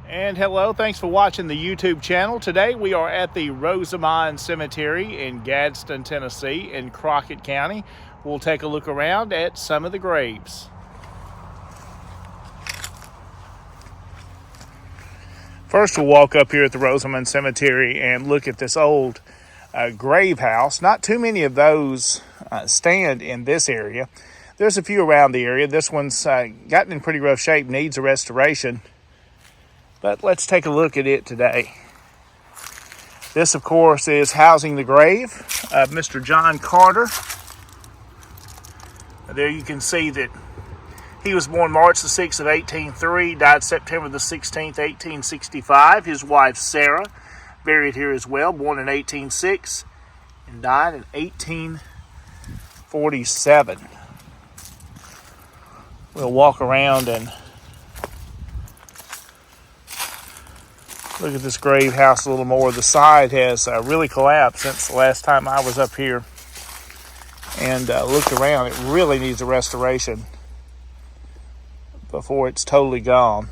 And hello, thanks for watching the YouTube channel. Today we are at the Rosamon Cemetery in Gadsden, Tennessee in Crockett County. We'll take a look around at some of the graves. First we'll walk up here at the Rosamon Cemetery and look at this old grave house. Not too many of those stand in this area. There's a few around the area. This one's gotten in pretty rough shape, needs a restoration. But let's take a look at it today. This, of course, is housing the grave of Mr. John Carter. There you can see that he was born March the 6th of 1803, died September the 16th, 1865. His wife, Sarah, buried here as well, born in 1806 and died in 1847. We'll walk around and look at this grave house a little more. The side has really collapsed since the last time I was up here and looked around. It really needs a restoration before it's totally gone.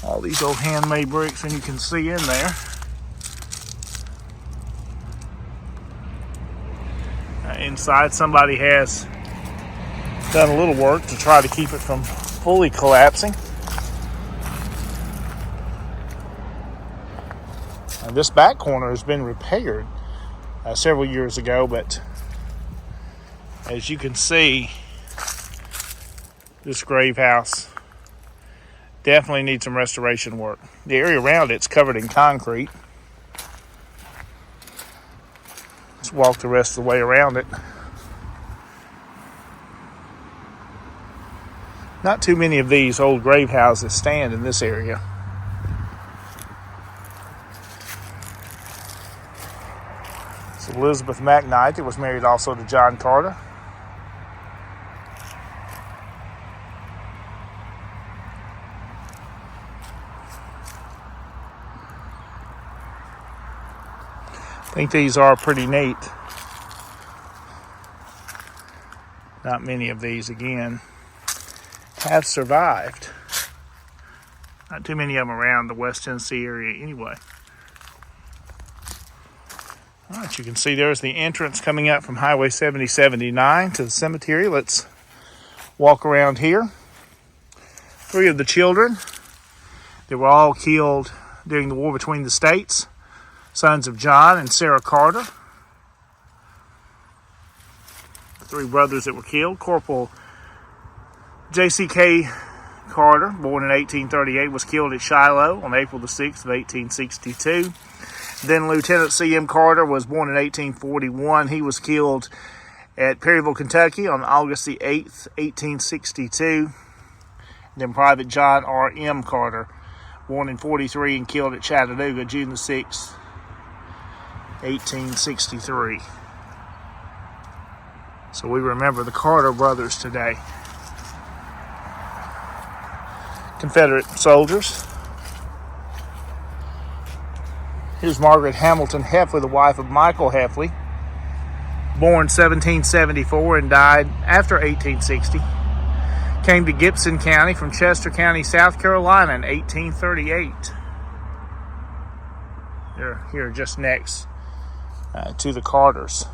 All these old handmade bricks, and you can see in there. Inside, somebody has done a little work to try to keep it from fully collapsing. This back corner has been repaired several years ago, but as you can see, this grave house definitely needs some restoration work. The area around it's covered in concrete. Let's walk the rest of the way around it. Not too many of these old grave houses stand in this area. Elizabeth McKnight, that was married also to John Carter. I think these are pretty neat. Not many of these, again, have survived. Not too many of them around the West Tennessee area anyway. All right, you can see there's the entrance coming up from Highway 7079 to the cemetery. Let's walk around here. 3 of the children, they were all killed during the war between the states. Sons of John and Sarah Carter. The 3 brothers that were killed. Corporal J.C.K. Carter, born in 1838, was killed at Shiloh on April the 6th of 1862. Then Lieutenant C.M. Carter was born in 1841. He was killed at Perryville, Kentucky on August the 8th, 1862. Then Private John R.M. Carter, born in 43 and killed at Chattanooga, June the 6th, 1863. So we remember the Carter brothers today. Confederate soldiers. Here's Margaret Hamilton Heffley, the wife of Michael Heffley, born 1774 and died after 1860. Came to Gibson County from Chester County, South Carolina in 1838. They're here just next to the Carters.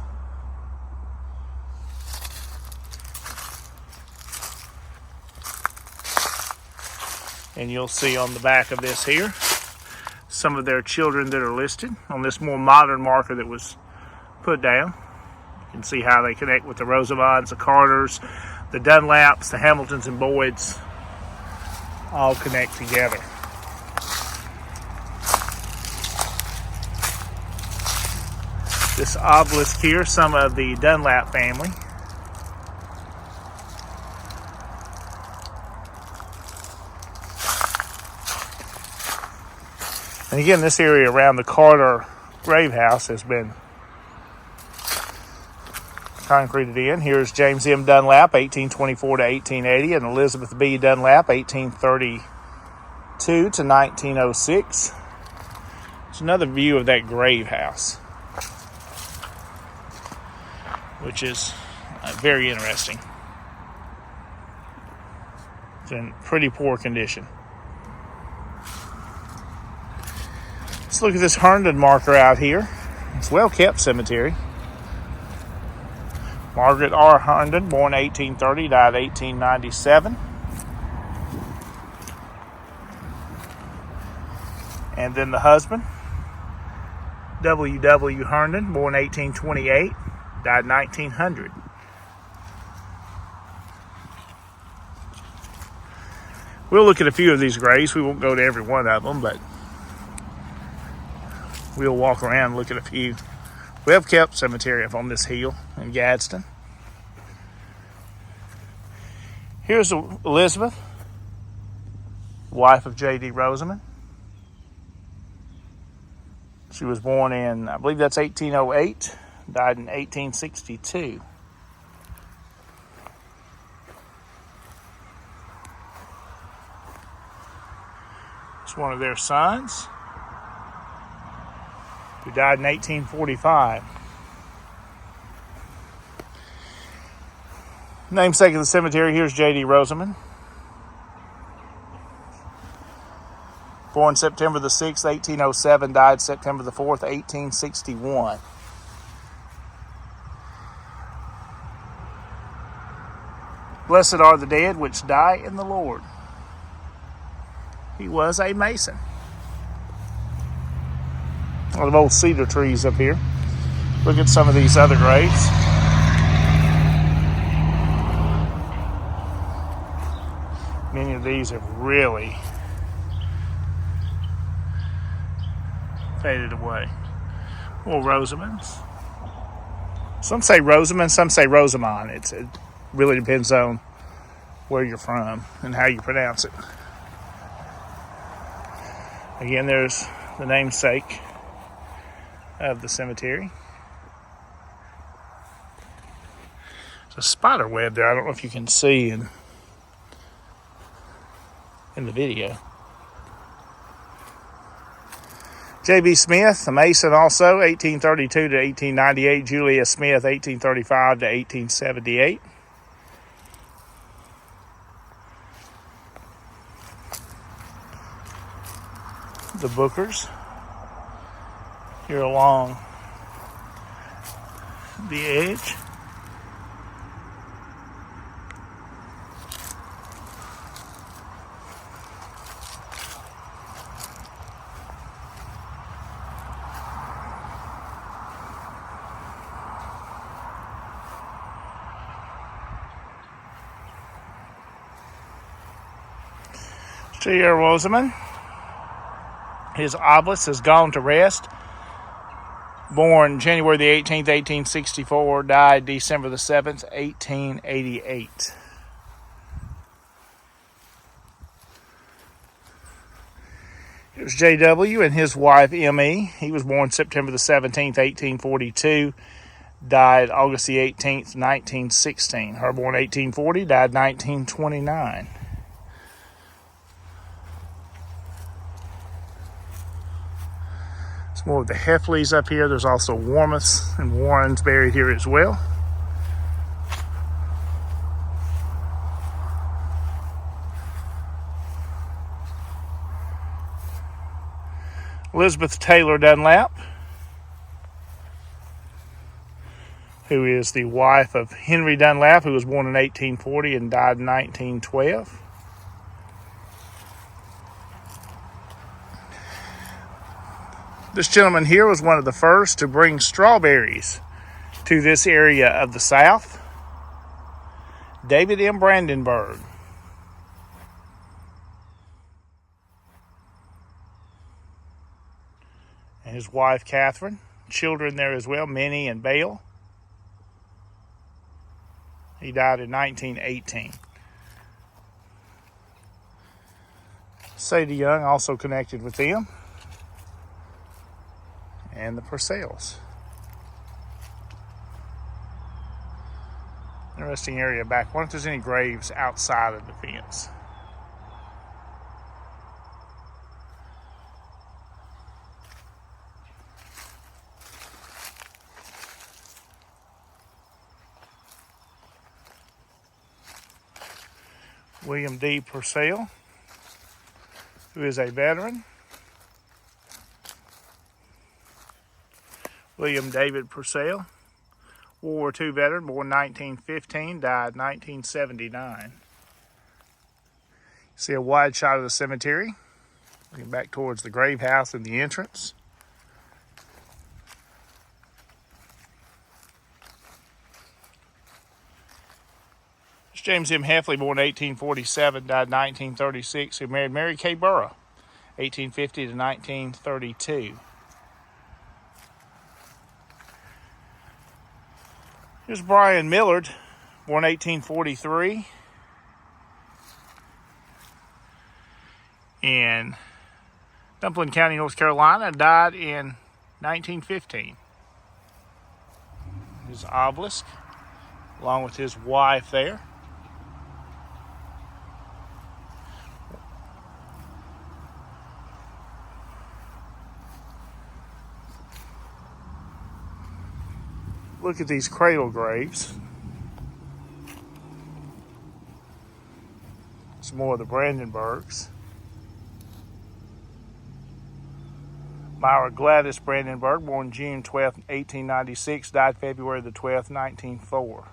And you'll see on the back of this here some of their children that are listed on this more modern marker that was put down. You can see how they connect with the Rosamons, the Carters, the Dunlaps, the Hamiltons and Boyds all connect together. This obelisk here, some of the Dunlap family. And again, this area around the Carter grave house has been concreted in. Here's James M. Dunlap, 1824 to 1880, and Elizabeth B. Dunlap, 1832 to 1906. It's another view of that grave house, which is very interesting. It's in pretty poor condition. Let's look at this Herndon marker out here. It's a well-kept cemetery. Margaret R. Herndon, born 1830, died 1897. And then the husband, W. W. Herndon, born 1828, died 1900. We'll look at a few of these graves. We won't go to every one of them, but we'll walk around and look at a few. We have kept cemetery up on this hill in Gadsden. Here's Elizabeth, wife of J.D. Rosamon. She was born in, I believe that's 1808, died in 1862. It's one of their sons, who died in 1845. Namesake of the cemetery, here's J.D. Rosamon. Born September the 6th, 1807, died September the 4th, 1861. Blessed are the dead which die in the Lord. He was a Mason. A lot of old cedar trees up here. Look at some of these other graves. Many of these have really faded away. Well, Rosamond's. Some say Rosamond, some say Rosamon. It really depends on where you're from and how you pronounce it. Again, there's the namesake of the cemetery. There's a spider web there. I don't know if you can see in the video. J.B. Smith, a Mason also, 1832 to 1898. Julia Smith, 1835 to 1878. The Bookers, here along the edge. J.R. Rosamon. His obelisk has gone to rest. Born January the 18th, 1864, died December the 7th, 1888. Here's J.W. and his wife, M.E. He was born September the 17th, 1842, died August the 18th, 1916. Her born 1840, died 1929. More of the Heffleys up here. There's also Warmoths and Warrens buried here as well. Elizabeth Taylor Dunlap, who is the wife of Henry Dunlap, who was born in 1840 and died in 1912. This gentleman here was one of the first to bring strawberries to this area of the South. David M. Brandenburg. And his wife, Catherine. Children there as well, Minnie and Bale. He died in 1918. Sadie Young also connected with them. And the Purcells. Interesting area back. I wonder if there's any graves outside of the fence. William D. Purcell, who is a veteran. William David Purcell, World War II veteran, born 1915, died 1979. See a wide shot of the cemetery, looking back towards the grave house and the entrance. It's James M. Heffley, born 1847, died 1936, who married Mary K. Burrough, 1850 to 1932. Here's Brian Millard, born 1843 in Dumpling County, North Carolina, died in 1915. His obelisk, along with his wife there. Look at these cradle graves. Some more of the Brandenburgs. Myra Gladys Brandenburg, born June 12, 1896, died February the 12th, 1904.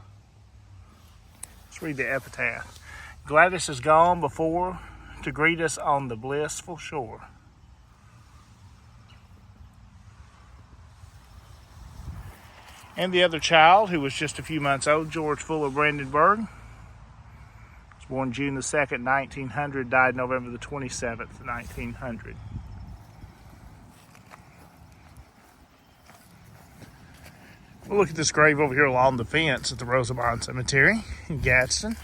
Let's read the epitaph. Gladys is gone before to greet us on the blissful shore. And the other child, who was just a few months old, George Fuller Brandenburg, was born June the 2nd, 1900, died November the 27th, 1900. We'll look at this grave over here along the fence at the Rosamon Cemetery in Gadsden.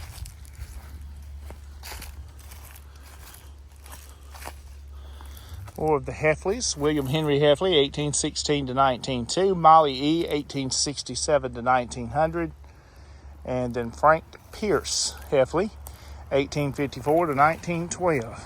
More of the Heffleys. William Henry Heffley, 1816 to 1902. Molly E., 1867 to 1900. And then Frank Pierce Heffley, 1854 to 1912.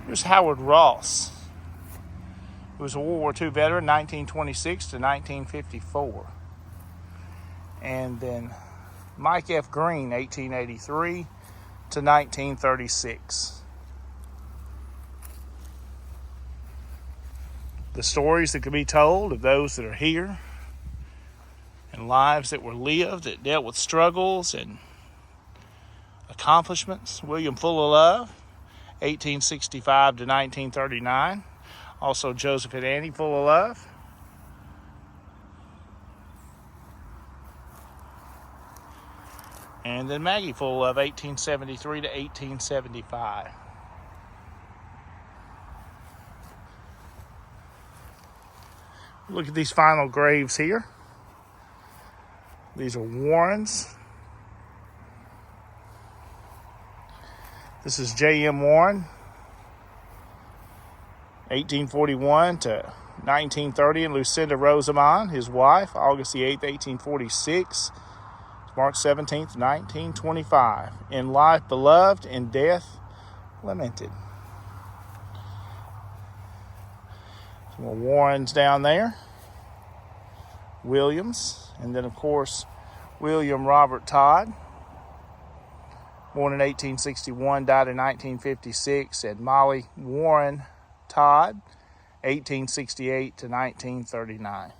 Here's Howard Ross, who was a World War II veteran, 1926 to 1954. And then Mike F. Green, 1883 to 1936. The stories that could be told of those that are here and lives that were lived that dealt with struggles and accomplishments. William Fuller Love, 1865 to 1939. Also Joseph and Annie Fuller Love. And then Maggie Fuller Love, 1873 to 1875. Look at these final graves here. These are Warrens. This is J.M. Warren, 1841 to 1930, and Lucinda Rosamon, his wife, August the 8th, 1846, March 17th, 1925. In life beloved, in death lamented. Some more Warrens down there. Williams, and then of course William Robert Todd, born in 1861, died in 1956, and Molly Warren Todd, 1868 to 1939.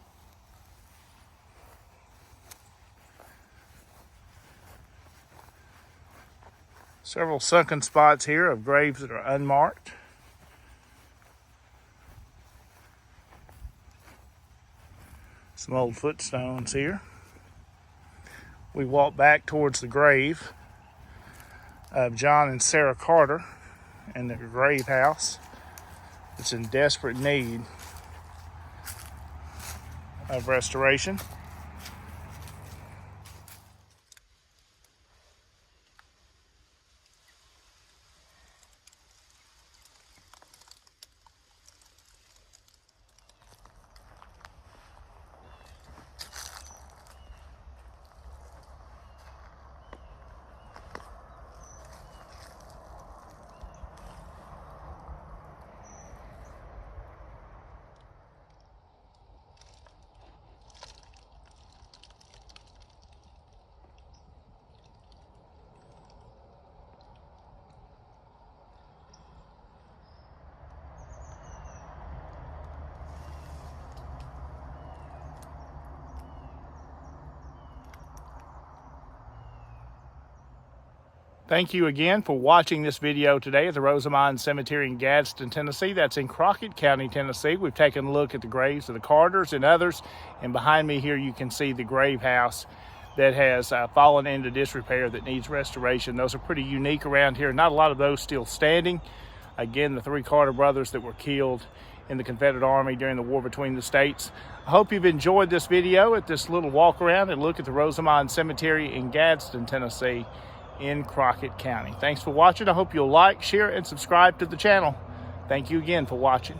Several sunken spots here of graves that are unmarked. Some old footstones here. We walk back towards the grave of John and Sarah Carter and their grave house. It's in desperate need of restoration. Thank you again for watching this video today at the Rosamon Cemetery in Gadsden, Tennessee. That's in Crockett County, Tennessee. We've taken a look at the graves of the Carters and others. And behind me here, you can see the grave house that has fallen into disrepair that needs restoration. Those are pretty unique around here. Not a lot of those still standing. Again, the three Carter brothers that were killed in the Confederate Army during the war between the states. I hope you've enjoyed this video at this little walk around and look at the Rosamon Cemetery in Gadsden, Tennessee in Crockett County. Thanks for watching. I hope you'll like, share, and subscribe to the channel. Thank you again for watching.